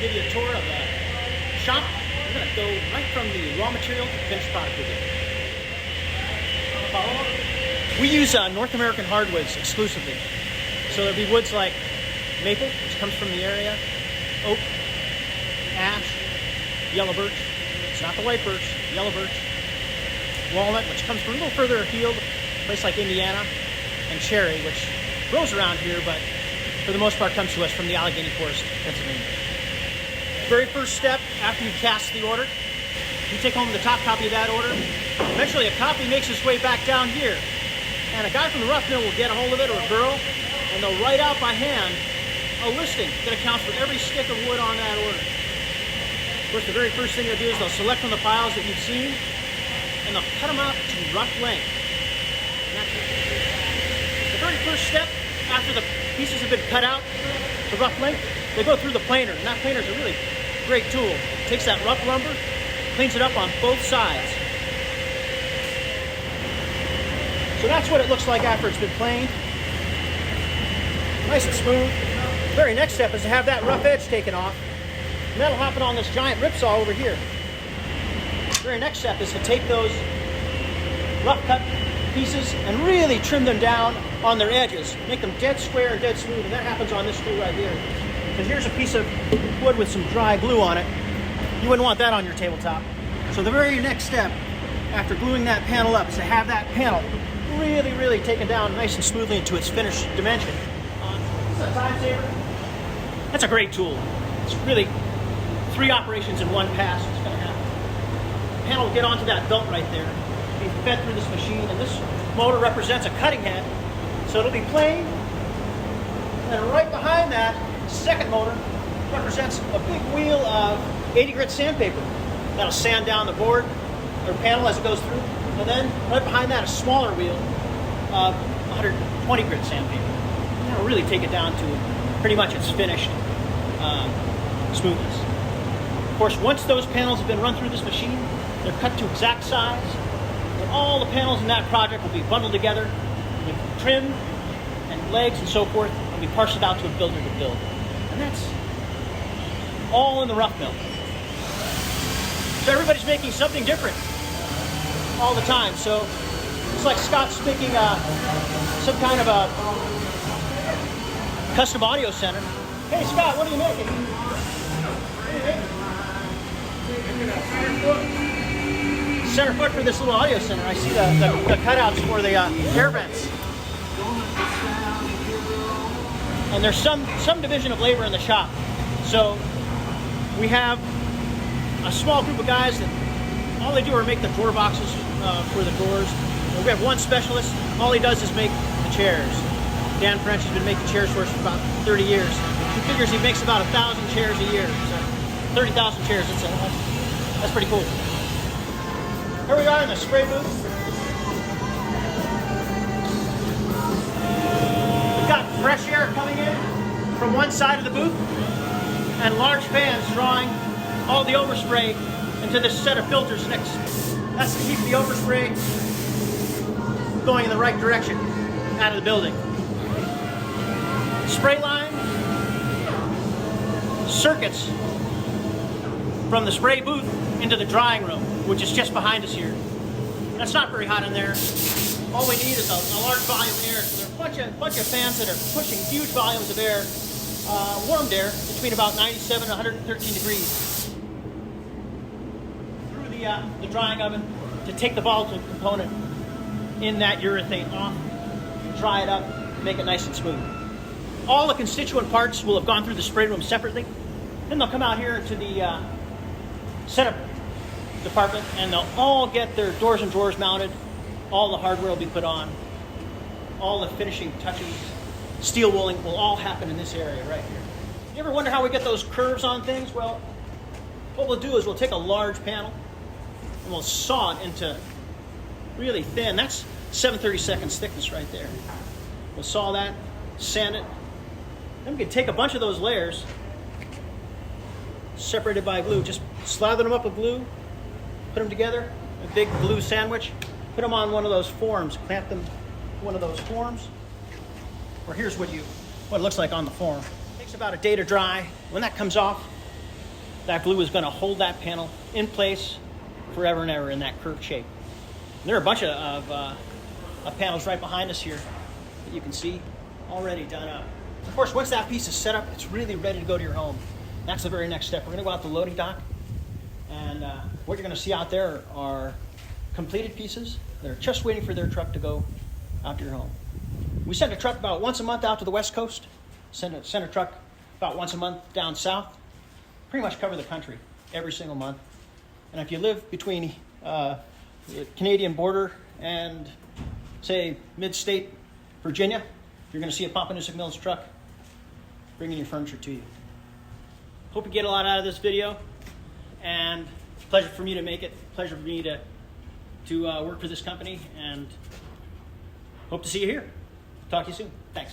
give you a tour of the shop. We're going to go right from the raw material to the finished product with it. We use North American hardwoods exclusively. So there'll be woods like maple, which comes from the area, oak, ash, yellow birch. It's not the white birch, yellow birch. Walnut, which comes from a little further afield, a place like Indiana, and cherry, which grows around here, but for the most part comes to us from the Allegheny Forest, Pennsylvania. Very first step after you cast the order, you take home the top copy of that order. Eventually a copy makes its way back down here, and a guy from the rough mill will get a hold of it, or a girl, and they'll write out by hand a listing that accounts for every stick of wood on that order. Of course, the very first thing they'll do is they'll select from the piles that you've seen, and they'll cut them out to rough length. The very first step, after the pieces have been cut out to rough length, they go through the planer, and that planer is a really great tool. It takes that rough lumber, cleans it up on both sides. So that's what it looks like after it's been planed. Nice and smooth. The very next step is to have that rough edge taken off, and that'll happen on this giant ripsaw over here. The very next step is to take those rough cut pieces and really trim them down on their edges. Make them dead square and dead smooth, and that happens on this tool right here. Because here's a piece of wood with some dry glue on it. You wouldn't want that on your tabletop. So the very next step after gluing that panel up is to have that panel really, really taken down nice and smoothly into its finished dimension. This is a time saver. That's a great tool. It's really 3 operations in one pass. It's going to happen. The panel will get onto that belt right there, be fed through this machine, and this motor represents a cutting head. So it'll be plain, and right behind that, second motor represents a big wheel of 80 grit sandpaper. That'll sand down the board or panel as it goes through. And then right behind that, a smaller wheel of 120 grit sandpaper. That'll really take it down to pretty much its finished smoothness. Of course, once those panels have been run through this machine, they're cut to exact size. And all the panels in that project will be bundled together with trim and legs and so forth, and be parceled out to a builder to build. And that's all in the rough mill. So everybody's making something different all the time. So it's like Scott's making some kind of a custom audio center. Hey Scott, what are you making? Center foot for this little audio center. I see the cutouts for the air vents. And there's some division of labor in the shop. So we have a small group of guys that all they do are make the drawer boxes for the drawers. And we have one specialist. All he does is make the chairs. Dan French has been making chairs for us for about 30 years. He figures he makes about 1,000 chairs a year. So 30,000 chairs. That's pretty cool. Here we are in the spray booth. We've got fresh air coming in from one side of the booth and large fans drawing all the overspray into this set of filters next. That's to keep the overspray going in the right direction out of the building. Spray line circuits from the spray booth into the drying room, which is just behind us here. That's not very hot in there. All we need is a large volume of air. So there are a bunch of fans that are pushing huge volumes of air, warmed air, between about 97 and 113 degrees through the drying oven to take the volatile component in that urethane off, dry it up, make it nice and smooth. All the constituent parts will have gone through the spray room separately. Then they'll come out here to the setup department, and they'll all get their doors and drawers mounted. All the hardware will be put on. All the finishing touches, steel wooling will all happen in this area right here. You ever wonder how we get those curves on things? Well, what we'll do is we'll take a large panel and we'll saw it into really thin. That's 7/32 thickness right there. We'll saw that, sand it. Then we can take a bunch of those layers separated by glue, just slather them up with glue, put them together, a big glue sandwich, put them on one of those forms, clamp them to one of those forms. Or here's what it looks like on the form. It takes about a day to dry. When that comes off, That glue is going to hold that panel in place forever and ever in that curved shape. And there are a bunch of panels right behind us here that you can see already done up. Of course, once that piece is set up, it's really ready to go to your home. That's the very next step. We're going to go out the loading dock, and what you're going to see out there are completed pieces. They're just waiting for their truck to go out to your home. We send a truck about once a month out to the West Coast, send a truck about once a month down south, pretty much cover the country every single month. And if you live between the Canadian border and, say, mid-state Virginia, you're going to see a Pompy Mills truck bringing your furniture to you. Hope you get a lot out of this video, and pleasure for me to make it, pleasure for me to work for this company, and hope to see you here. Talk to you soon. Thanks.